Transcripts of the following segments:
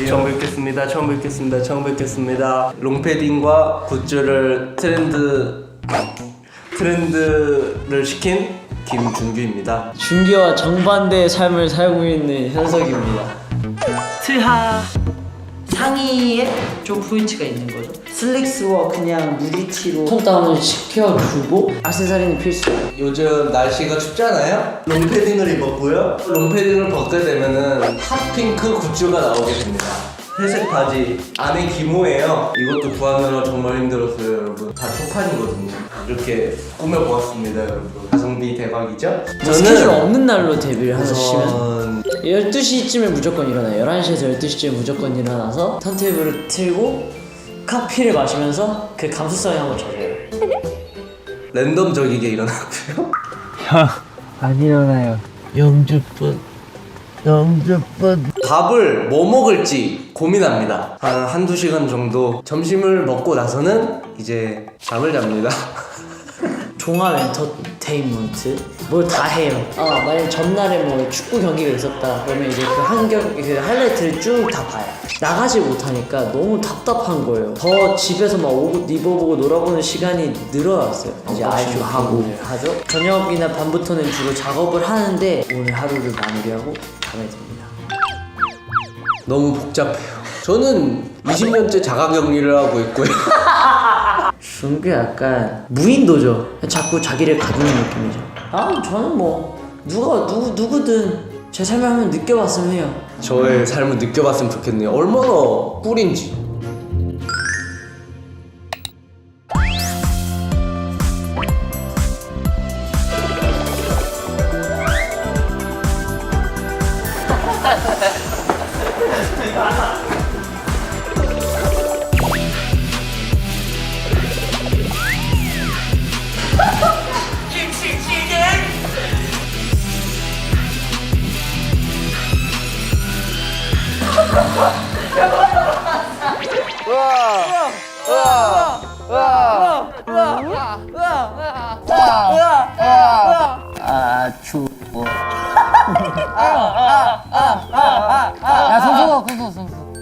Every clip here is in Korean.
처음 뵙겠습니다. 롱패딩과 굿즈를 트렌드를 시킨 김준규입니다. 준규와 정반대의 삶을 살고 있는 현석입니다. 트하 상의에 좀 포인트가 있는 거죠. 슬랙스와 그냥 무지티로 톤다운을 시켜주고 액세서리는 필수. 요즘 날씨가 춥잖아요? 롱패딩을 입었고요. 롱패딩을 벗게 되면은 핫핑크 굿즈가 나오게 됩니다. 회색 바지, 안에 기모예요. 이것도 구하느라 정말 힘들었어요, 여러분. 다 초판이거든요. 이렇게 꾸며보았습니다, 여러분. 가성비 대박이죠? 뭐 스케줄 없는 날로 데뷔를 하시면 우선 12시쯤에 무조건 일어나요. 11시에서 12시쯤에 무조건 일어나서 턴테이블을 틀고 커피를 마시면서 그 감수성에 한번 젖어요. 랜덤적이게 일어나고요. 안 일어나요. 영주분. 밥을 뭐 먹을지 고민합니다. 한 한두 시간 정도 점심을 먹고 나서는 이제 잠을 잡니다. 종합 엔터테인먼트 뭘 다 해요. 만약 전날에 뭐 축구 경기가 있었다 그러면 이제 그 하이라이트를 쭉 다 봐요. 나가지 못하니까 너무 답답한 거예요. 더 집에서 막 옷 입어보고 놀아보는 시간이 늘어났어요. 이제 아이쇼 하고 하죠. 저녁이나 밤부터는 주로 작업을 하는데 오늘 하루를 마무리하고 잠에 듭니다. 너무 복잡해요. 저는 20년째 자가격리를 하고 있고요. 준규 약간 무인도죠. 자꾸 자기를 가두는 느낌이죠. 저는 뭐 누구든 제 삶을 한번 느껴봤으면 해요. 저의 삶을 느껴봤으면 좋겠네요. 얼마나 꿀인지.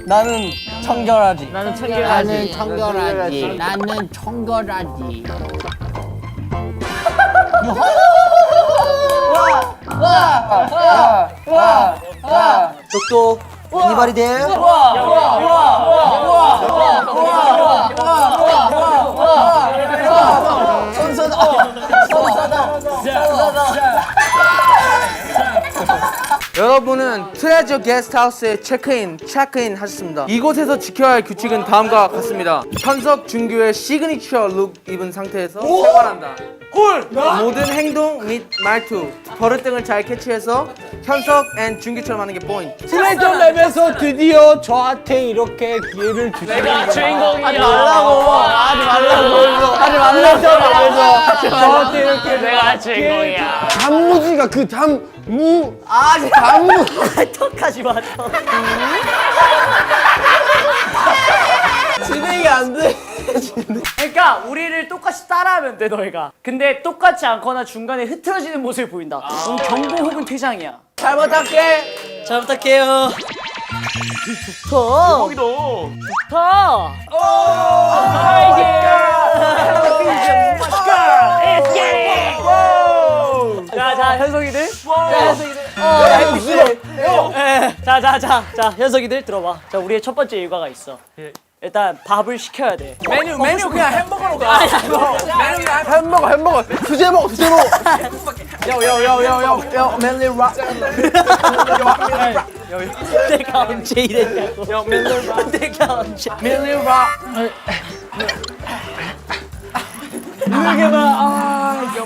나는 청결하지. 나는 청결하지. 똑똑. 이발이 돼? 여러분은 트레저 게스트하우스에 체크인 하셨습니다. 이곳에서 지켜야 할 규칙은 다음과 같습니다. 현석, 준규의 시그니처 룩 입은 상태에서 생활한다. 모든 행동 및 말투, 버릇 등을 잘 캐치해서 현석 앤 준규처럼 하는 게 포인트. 트레저 랩에서 드디어 저한테 이렇게 기회를 주시는 내가 주인공이야. 하지 말라고 저한테 이렇게 내가 주인공이야. 단무지가 그 단무 턱하지 마. 진행이 안 돼. 그러니까 우리를 똑같이 따라하면 돼 너희가. 근데 똑같지 않거나 중간에 흐트러지는 모습을 보인다. 그럼 경고 혹은 퇴장이야. 잘 부탁해. 잘 부탁해요. 거기도 좋다. 자 현석이들. 자 현석이들 들어봐. 자 우리의 첫 번째 일과가 있어. 일단 밥을 시켜야 돼. 메뉴 그냥 햄버거로 가. 메뉴 그냥 햄버거. 수제 먹어. 요 멜리 락. 내가 언제 이랬냐고. 요 멜리 락. 내가 언제. 멜리 락.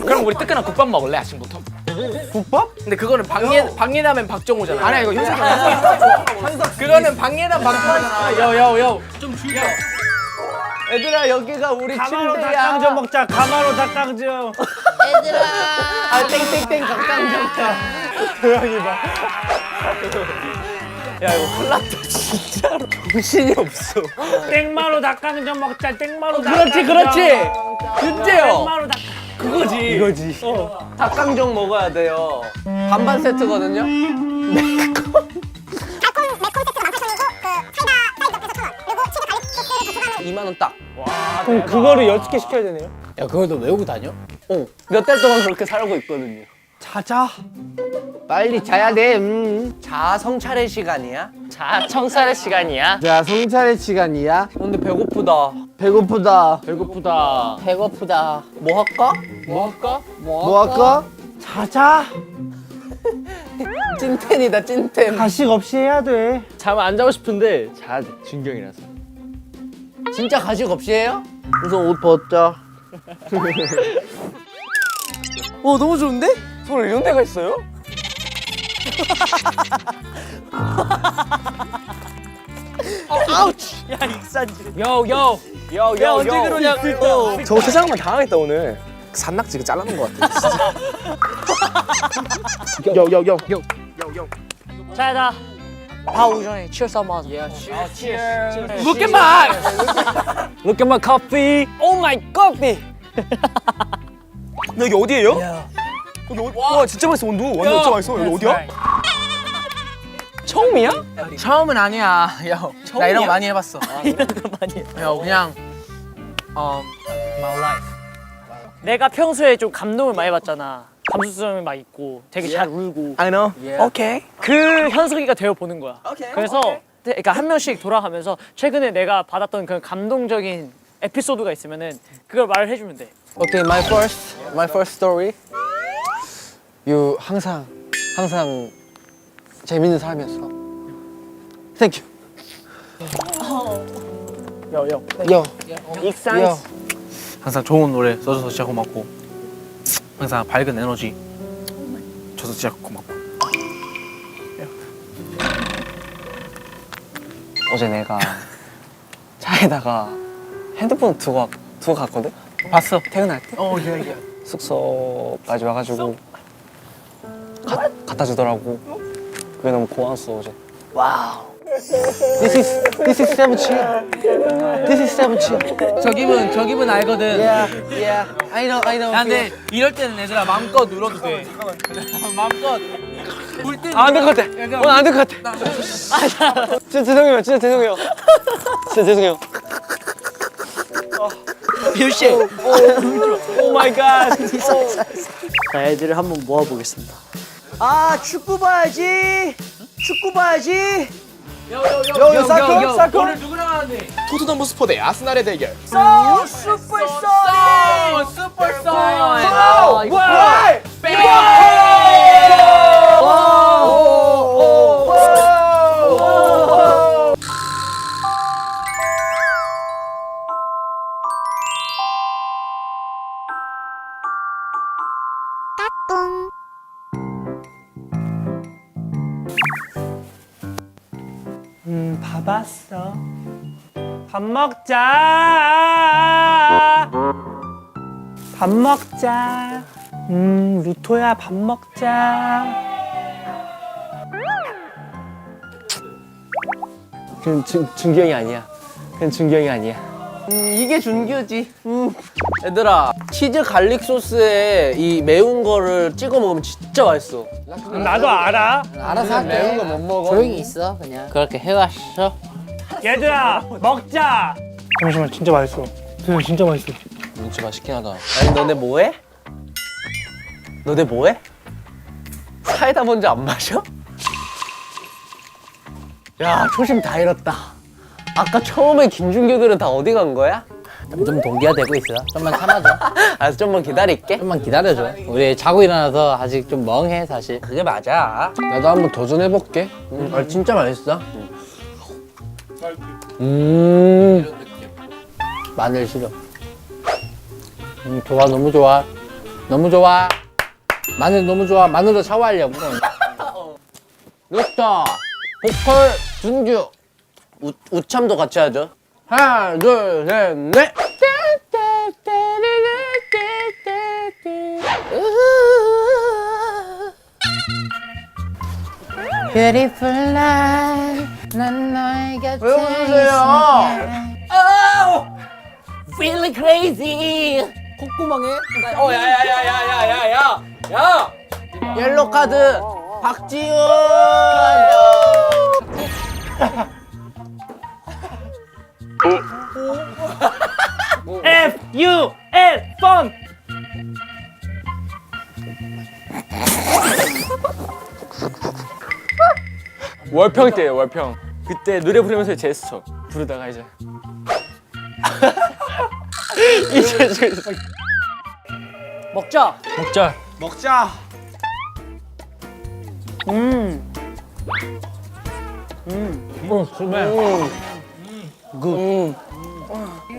그럼 우리 뜨끈한 국밥 먹을래 아침부터? 국밥? 근데 그거는 방예라면 박정호잖아. 아니야 이거 현석이 그거는 방예란 박정호잖아. 요. 얘들아 여기가 우리 가마로 침대야. 닭강정 먹자. 가마로 닭강정. 땡땡땡 닭강정. 조용히 봐. 야 이거 큰일 났다 진짜로. 정신이 없어. 땡마로 닭강정 먹자. 땡마로 그렇지 그렇지. 진짜요. 땡마로 닭. 그거지. 이거지. 닭강정 먹어야 돼요. 반반 세트거든요. 매콤 세트가 18,000원이고 그 사이다 2만 원 딱. 그럼 그거를 10개 시켜야 되네요. 야 그걸 너 외우고 다녀? 몇 달 동안 그렇게 살고 있거든요. 자자. 빨리 자야 돼. 자 성찰의 시간이야. 자, 청살의 시간이야. 자, 성찰의 시간이야. 근데 배고프다. 배고프다. 배고프다. 배고프다. 뭐 할까? 뭐 할까? 자자. 찐텐이다 찐텐. 가식 없이 해야 돼. 잠 안 자고 싶은데 자야 돼. 준경이라서. 진짜 가식 없이 해요? 우선 옷 벗자. 너무 좋은데? 손을 이런 데가 있어요? 야 익산지. 야, 언제 그러냐고. 저 세상만 당하겠다 오늘. 산낙지 그 잘라놓은 것 같아. 요요요. 자자. 다 오기 전에 치얼스 한번 하자. Look at my Look at my coffee. Oh my coffee. 너 여기 어디예요? 여기 와 진짜 맛있어 원두. 완전 진짜 맛있어. 여기 어디야? 처음이야? 처음은 아니야. 야, 나 이런 거 많이 해봤어. 이런 거 많이 해. 야, 그냥 내가 평소에 좀 감동을 많이 받잖아. 감수성이 막 있고 되게 잘 울고. I know. 오케이. 그 현석이가 되어 보는 거야. 그래서 그러니까 한 명씩 돌아가면서 최근에 내가 받았던 그 감동적인 에피소드가 있으면은 그걸 말을 해주면 돼. Okay, my first story. You 항상 재밌는 사람이었어. Thank you. 요. 익산. 항상 좋은 노래 써줘서 진짜 고맙고, 항상 밝은 에너지 줘서 진짜 고맙고. 어제 내가 차에다가 핸드폰 두고 갔거든? 봤어. 퇴근할 때? 예. 숙소까지 와가지고 갖다 주더라고. 그게 너무 고마웠어 어제. This is 세븐틴. This is 세븐틴. 저 기분 알거든. Yeah. I know. 야, 근데 이럴 때는 얘들아 마음껏 눌러도 돼. 마음껏. 안 될 것 같아. 오늘 안 될 것 같아. 진짜 죄송해요. 진짜 죄송해요. 뷰씨. 오 마이 갓. 자, 애들을 한번 모아보겠습니다. 아 축구 봐야지. 요 사건. 오늘 누구랑 하는데? 토트넘 스포 대 아스날의 대결. 밥 왔어. 밥 먹자. 루토야 밥 먹자. 그건 준경이 아니야. 이게 준규지. 얘들아 치즈 갈릭 소스에 이 매운 거를 찍어 먹으면 진짜 맛있어. 나도 알아. 알아서 할게. 매운 거 못 먹어. 조용히 있어 그냥. 그렇게 해왔어. 얘들아 먹자. 잠시만 진짜 맛있어. 진짜 맛있어. 진짜 맛있긴 하다. 아니 너네 뭐해? 사이다 먼저 안 마셔? 야 초심 다 잃었다. 아까 처음에 김준규들은 다 어디 간 거야? 좀 동기화되고 있어. 좀만 참아줘. 알았어 좀만 기다릴게. 좀만 기다려줘. 우리 자고 일어나서 아직 좀 멍해 사실. 그게 맞아. 나도 한번 도전해볼게. 진짜 맛있어. 마늘 싫어. 좋아 너무 좋아. 마늘 너무 좋아. 마늘로 샤워하려고. 루터, 보컬, 준규. 우참도 같이 하죠. 하나, 둘, 셋, 넷. Beautiful life. 난 너의 곁에 왜 웃으세요? Feeling crazy. 콧구멍에. 야. 옐로 카드. 박지훈. F-U-N fun. 월평 때예요 월평. 그때 노래 부르면서 제스처 부르다가 이제 이제 먹자. 먹자. 먹자.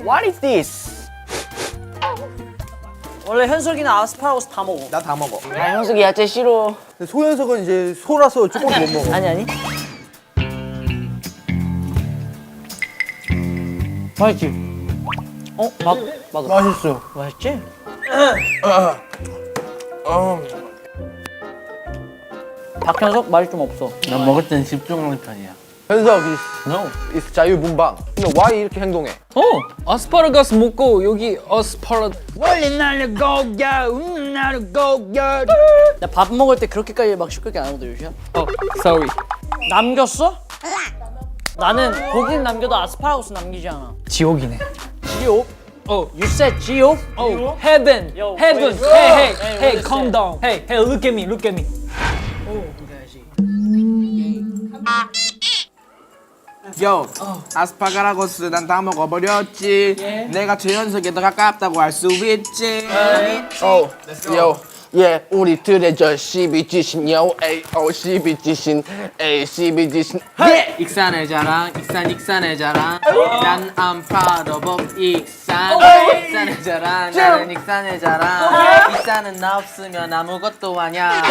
What is this? 원래 현석이는 아스파라거스 다 먹어. 나 다 먹어. 아 형석이 야채 싫어. 소현석은 이제 소라서 조금 못 먹어. 아니. 맛있지? 맞아. 맛있어. 맛있지? 박현석 말이 좀 없어. 난 먹을 땐 집중하는 편이야. 현석 is 자유분방. 근데 why 이렇게 행동해? 아스파라거스 먹고 여기 아스파라. 나 밥 먹을 때 그렇게까지 막 시끄럽게 안 하거든 요시야. Sorry. 남겼어? 나는 고기는 남겨도 아스파라거스 남기지 않아. 지옥이네. 지옥? You said 지옥? Oh, heaven, heaven. Hey, calm down. Hey, look at me, look at me. 요, 아스파라거스 난 다 먹어버렸지. 내가 최현석에 더 가깝다고 할 수 있지. 요, 예, 우리 들의 12지신 요, 에이, 12지신, 에이, 12지신, 예! 익산의 자랑, 익산의 자랑. 난 I'm proud of 익산. 익산의 자랑, 나는 익산의 자랑. 익산은 나 없으면 아무것도 아냐.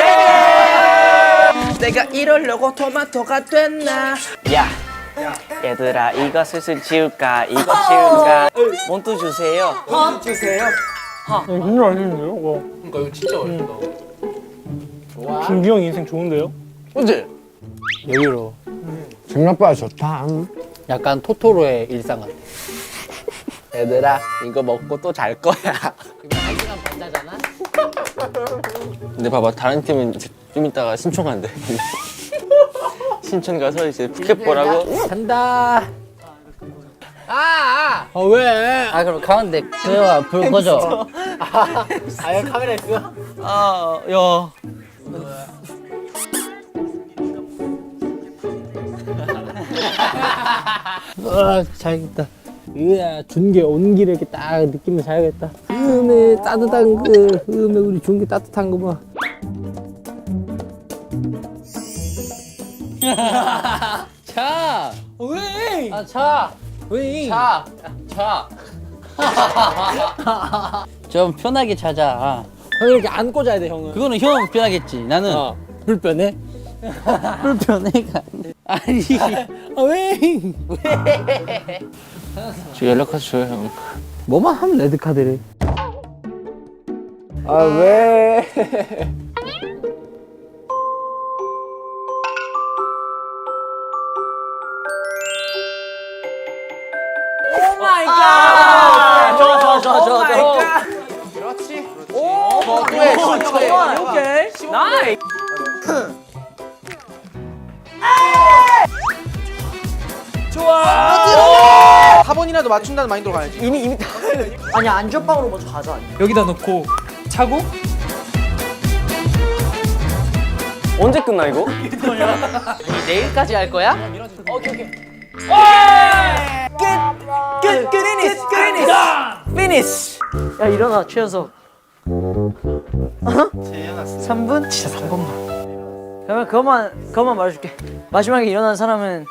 내가 이러려고 토마토가 됐나? 야. 얘들아 이거 슬슬 지울까? 이거 지울까? 몬투 주세요. 주세요. 진짜 맛있는데요? 와. 그러니까 이거 진짜 맛있다. 준규 형 인생 좋은데요? 그치? 여유로워. 생각보다 좋다. 약간 토토로의 일상 같아. 얘들아, 이거 먹고 또 잘 거야. 근데 봐봐 다른 팀은 좀 이따가 신청한대. 신촌 가서 이제 푸켓 보라고. 간다. 왜? 그럼 가운데 그거 불 꺼져. 아예 카메라 있어? 야. 자야겠다. 이야, 준규 온 길에 이렇게 딱 느끼면 자야겠다. 따뜻한 우리 준규 따뜻한 거 봐. 차. 왜? 차. 왜? 차. 좀 편하게 자자. 형 이렇게 안고 자야 돼, 형은. 그거는 형 편하겠지. 나는 불편해? 불편해가. 아니. 왜? 저 연락처 줘요 형. 뭐만 하면 레드카드래. 왜? 좋아. 그렇지. 버그에 오케이. 나이. 4번이라도 맞춘다는 마인드로 가야지. 이미 아니 안전빵으로 먼저 가자. 여기다 넣고 차고. 언제 끝나 이거? 내일까지 할 거야? 오케이. 피니시. 야 일어나 최현석. 3분? 진짜 3분만. 그러면 그것만 말해줄게. 마지막에 일어난 사람은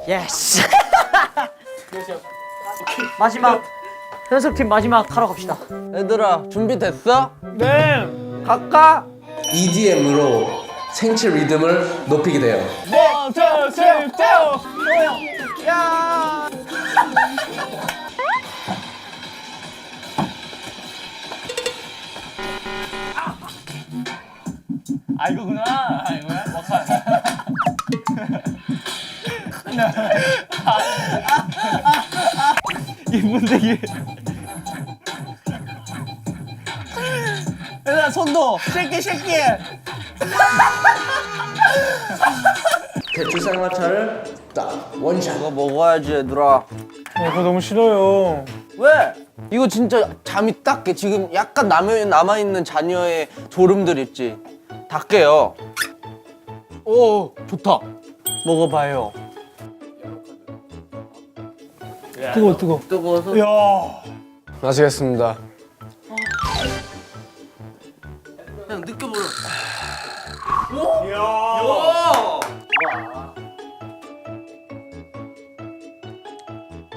예스. 마지막 현석 팀 마지막 하러 갑시다. 얘들아, 준비됐어? 네. 갈까? EDM으로 생체 리듬을 높이게 돼요. 대출 쌍화차를 딱 원샷. 이거 먹어야지 얘들아. 그거 너무 싫어요. 왜? 이거 진짜 잠이 딱 깨. 지금 약간 남아있는 잔여의 졸음들 있지. 다 깨요. 오, 좋다. 먹어봐요. 뜨거워. 뜨거워서. 야. 마시겠습니다. 그냥 느껴보려.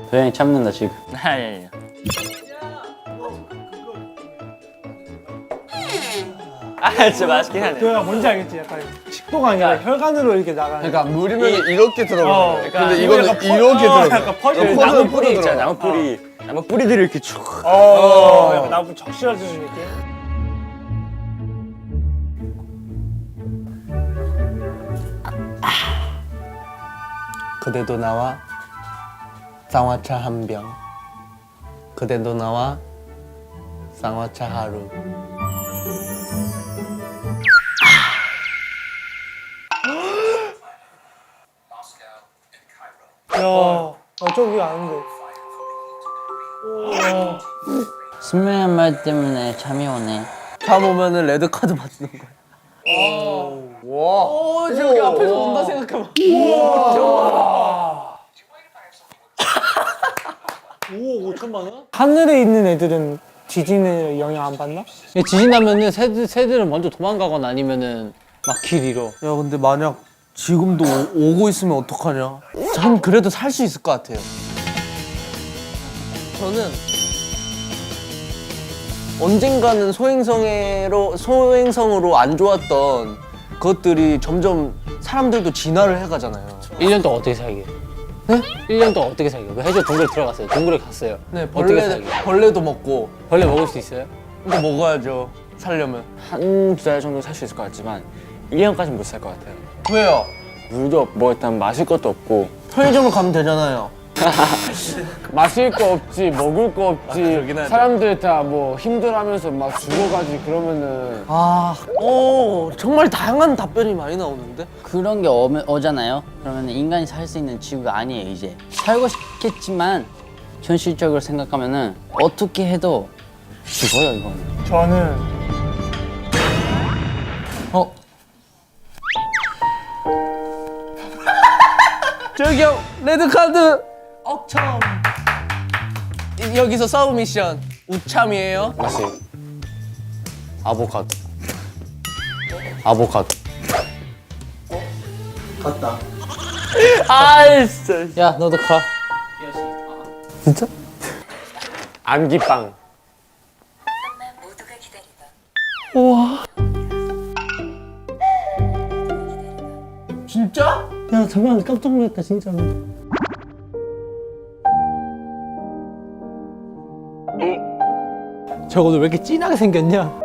도영이 참는다 지금. 아니. 아 진짜 맛있긴 하네. 도영아 뭔지 알겠지? 약간 식도가 아니라 혈관으로 이렇게 나가는. 그러니까 물이면 이렇게 들어가요. 근데 약간 이거는 이렇게 들어가요. 약간 퍼져. 그 나무 뿌리 있잖아. 나무 뿌리. 나무 뿌리들이 이렇게 쭉. 약간 나무 적실해주는 느낌. 그대도 나와 쌍화차 한 병. 그대도 나와 쌍화차 하루. 야. 저기 아는데. 스멜한 말 때문에 잠이 오네. 잠 오면은 레드 카드 받는 거야. 와. 저기 앞에서 온다 생각해봐. 하늘에 있는 애들은 지진에 영향 안 받나? 지진 나면은 새들은 먼저 도망가거나 아니면은 막 길 잃어. 야, 근데 만약 지금도 오고 있으면 어떡하냐? 전 그래도 살 수 있을 것 같아요. 저는 언젠가는 소행성으로 안 좋았던 그것들이 점점 사람들도 진화를 해가잖아요. 1년 동안 어떻게 살게? 네? 1년 동안 어떻게 살게? 그 해저 동굴에 들어갔어요. 동굴에 갔어요. 네, 어떻게 살게? 벌레도 먹고. 벌레 먹을 수 있어요? 근데 먹어야죠. 살려면. 한두 달 정도 살 수 있을 것 같지만 1년까지는 못 살 것 같아요. 왜요? 물도 뭐 일단 마실 것도 없고 편의점을 가면 되잖아요. 마실 거 없지, 먹을 거 없지. 그러긴 하죠. 사람들 다 뭐 힘들어하면서 막 죽어가지 그러면은 정말 다양한 답변이 많이 나오는데? 그런 게 오잖아요. 그러면 인간이 살 수 있는 지구가 아니에요 이제. 살고 싶겠지만 현실적으로 생각하면은 어떻게 해도 죽어요 이건. 저는 저기요, 레드카드! 억참! 여기서 서브 미션. 우참이에요. 맛이 아보카도. 아보카도. 갔다. 아이 진짜. 야 너도 가. 안기빵. 진짜? 야 잠깐 깜짝 놀랐다 진짜로. 저거 왜 이렇게 진하게 생겼냐?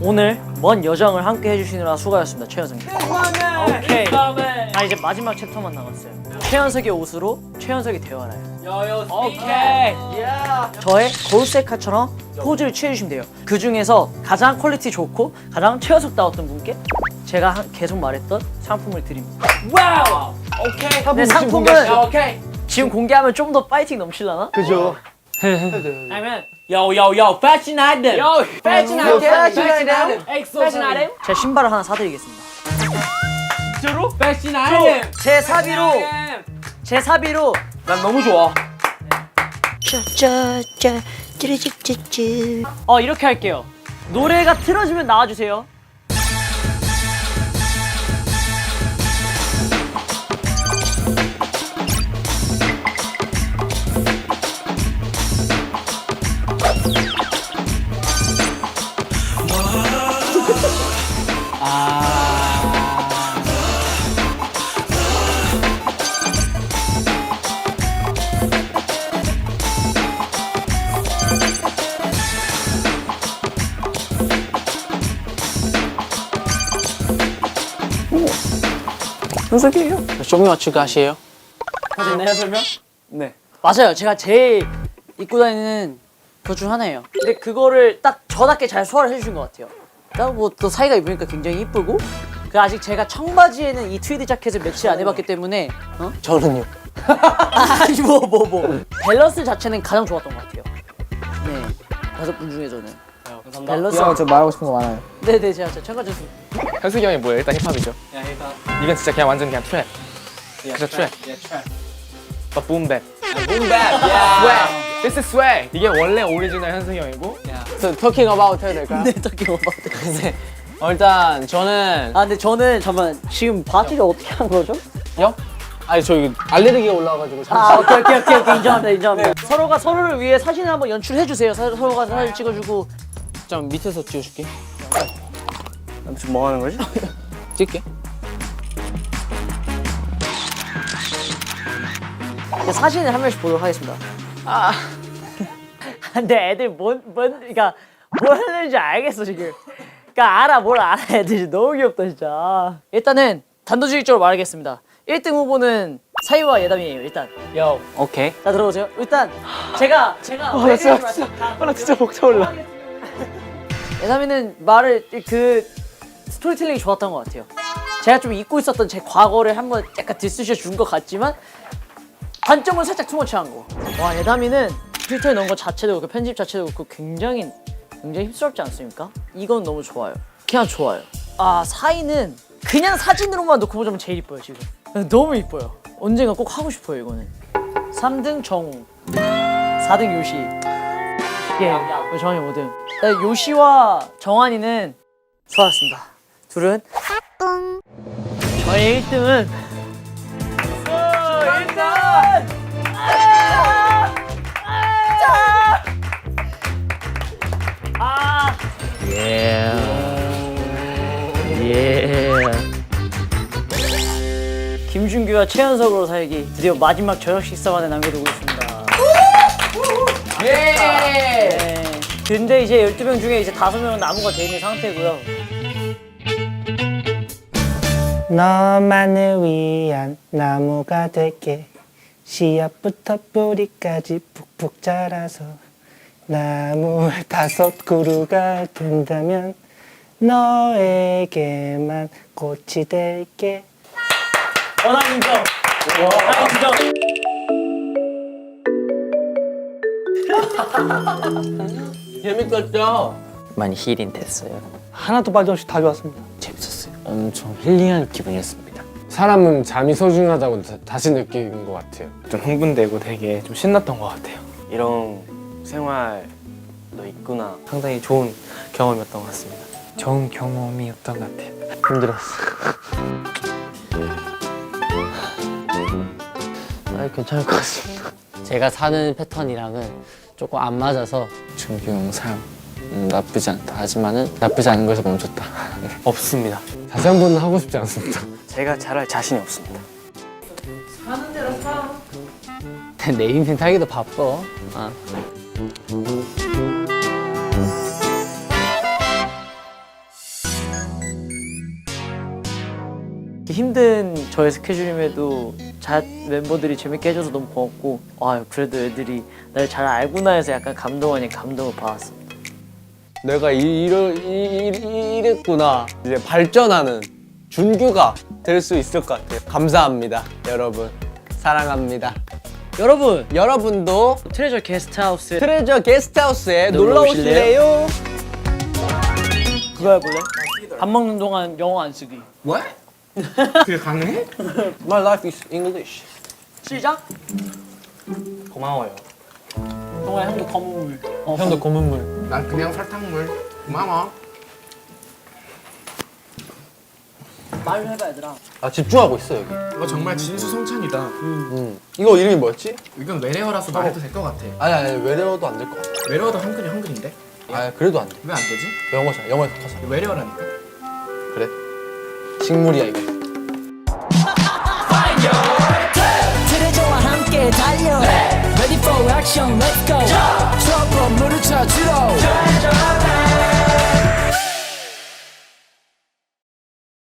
오늘 먼 여정을 함께 해주시느라 수고하셨습니다, 최현석님. 오케이. 이제 마지막 챕터만 남았어요. 최현석의 옷으로 최현석이 되어라요. 오케이. 저의 골세카처럼 포즈를 취해주시면 돼요. 그 중에서 가장 퀄리티 좋고 가장 최현석다웠던 분께 제가 계속 말했던 상품을 드립니다. 와우. 오케이. 근데 상품은 지금 공개하면 좀 더 파이팅 넘치려나? 그죠. 아니면 yo fashion item. fashion item. fashion item. 제 신발을 하나 사드리겠습니다. 진짜로? fashion item. 제 사비로 난 너무 좋아. 짜짜짜 찌르찌찌찌. 이렇게 할게요. 노래가 틀어지면 나와주세요. 쇼미 맞추기 하시에요? 하셨나요 설명? 네 맞아요. 제가 제일 입고 다니는 것 중 하나예요. 근데 그거를 딱 저답게 잘 소화를 해주신 것 같아요. 그러니까 뭐또 사이가 입으니까 굉장히 이쁘고 그 아직 제가 청바지에는 이 트위드 자켓을 매치를 안 해봤기 때문에 저는요. 아니 뭐 밸런스 자체는 가장 좋았던 것 같아요. 네 5분 중에서는 밸런스 저 말하고 싶은 거 많아요. 네네 제가 참가했습니다. 현숙이 형이 뭐예요? 일단 힙합이죠. 이건 진짜 그냥 완전 그냥 트랩. 진짜 트랩. But boom bap. Boom bap. Yeah. This is swag. 이게 원래 오리지널 현숙이 형이고. So talking about 해야 될까요? 네 talking about 네. 일단 저는 아 근데 저는 잠깐 지금 바지를 어떻게 한 거죠? 요? 아니 저 이거 알레르기가 올라와가지고 아 오케이 인정합니다. 서로가 서로를 위해 사진을 한번 연출해 주세요. 서로가 사진 찍어주고 좀 밑에서 찍어줄게. 지금 뭐 하는 거지? 찍게. 사진을 한 명씩 보도록 하겠습니다. 근데 애들 그러니까 뭘 하는지 알겠어 지금. 그러니까 알아 뭘 알아 애들이 너무 귀엽다 진짜. 일단은 단도직입적으로 말하겠습니다. 1등 후보는 사이와 예담이에요 일단. 오케이. 자 들어보세요. 일단 제가 나 진짜 목 차올라. 예담이는 말을 그 스토리텔링이 좋았던 것 같아요. 제가 좀 잊고 있었던 제 과거를 한번 약간 디스셔 준 것 같지만 관점은 살짝 투머치한 거. 와 예담이는 필터에 넣은 거 자체도 그렇고 편집 자체도 그렇고 굉장히 힙스럽지 않습니까? 이건 너무 좋아요. 그냥 좋아요. 아 사이는 그냥 사진으로만 놓고 보자면 제일 이뻐요 지금. 너무 이뻐요. 언젠가 꼭 하고 싶어요 이거는. 3등 정우, 4등 요시. 예, 정한이 5등. 요시와 정한이는 좋았습니다. 둘은 저의 1등은 김준규와 최연석으로 살기 드디어 마지막 저녁 식사만에 남겨두고 있습니다. 네. 근데 이제 12명 중에 이제 5명은 나무가 돼 있는 상태고요. 너만을 위한 나무가 될게. 씨앗부터 뿌리까지 푹푹 자라서 나무 5그루가 된다면 너에게만 꽃이 될게. 난 인정. 난 인정. 재밌었죠? 많이 힐링 됐어요. 하나도 빠짐없이 다 좋았습니다. 재밌었어요. 엄청 힐링한 기분이었습니다. 사람은 잠이 소중하다고 다시 느낀 것 같아요. 좀 흥분되고 되게 좀 신났던 것 같아요. 이런 생활도 있구나. 상당히 좋은 경험이었던 것 같습니다. 좋은 경험이었던 것 같아요. 괜찮을 것 같습니다. 제가 사는 패턴이랑은 조금 안 맞아서 준규 형 삶 나쁘지 않다. 하지만은 나쁘지 않은 거에서 멈췄다. 없습니다. 다시 한 번은 하고 싶지 않습니다. 제가 잘할 자신이 없습니다. 내 인생 살기도 바빠. 힘든 저의 스케줄임에도 멤버들이 재밌게 해줘서 너무 고맙고 그래도 애들이 날 잘 알구나 해서 약간 감동 아닌 감동을 받았습니다. 내가 이랬구나. 이제 발전하는 준규가 될 수 있을 것 같아요. 감사합니다, 여러분. 사랑합니다. 여러분도 트레저 게스트하우스 트레저 게스트하우스에 놀러 오실래요? 그거 해볼래? 밥 먹는 동안 영어 안 쓰기. What? 그게 가능해? My life is English. 시작! 고마워요. 동아 형도 검은 물. 형도 검은 물. 난 그냥 설탕물. 고마워. 말로 해봐 얘들아. 아 집중하고 있어 여기. 이거 정말 진수성찬이다. 이거 이름이 뭐였지? 이건 외래어라서 말해도 될 것 같아. 아니 외래어도 안 될 것 같아. 외래어도 한글인데? 아 그래도 안 돼. 왜 안 되지? 영어잖아. 영어에 섞어서. 외래어라니까. 그래. 식물이야 이거. 트레저와 함께 달려 Ready for action, let's go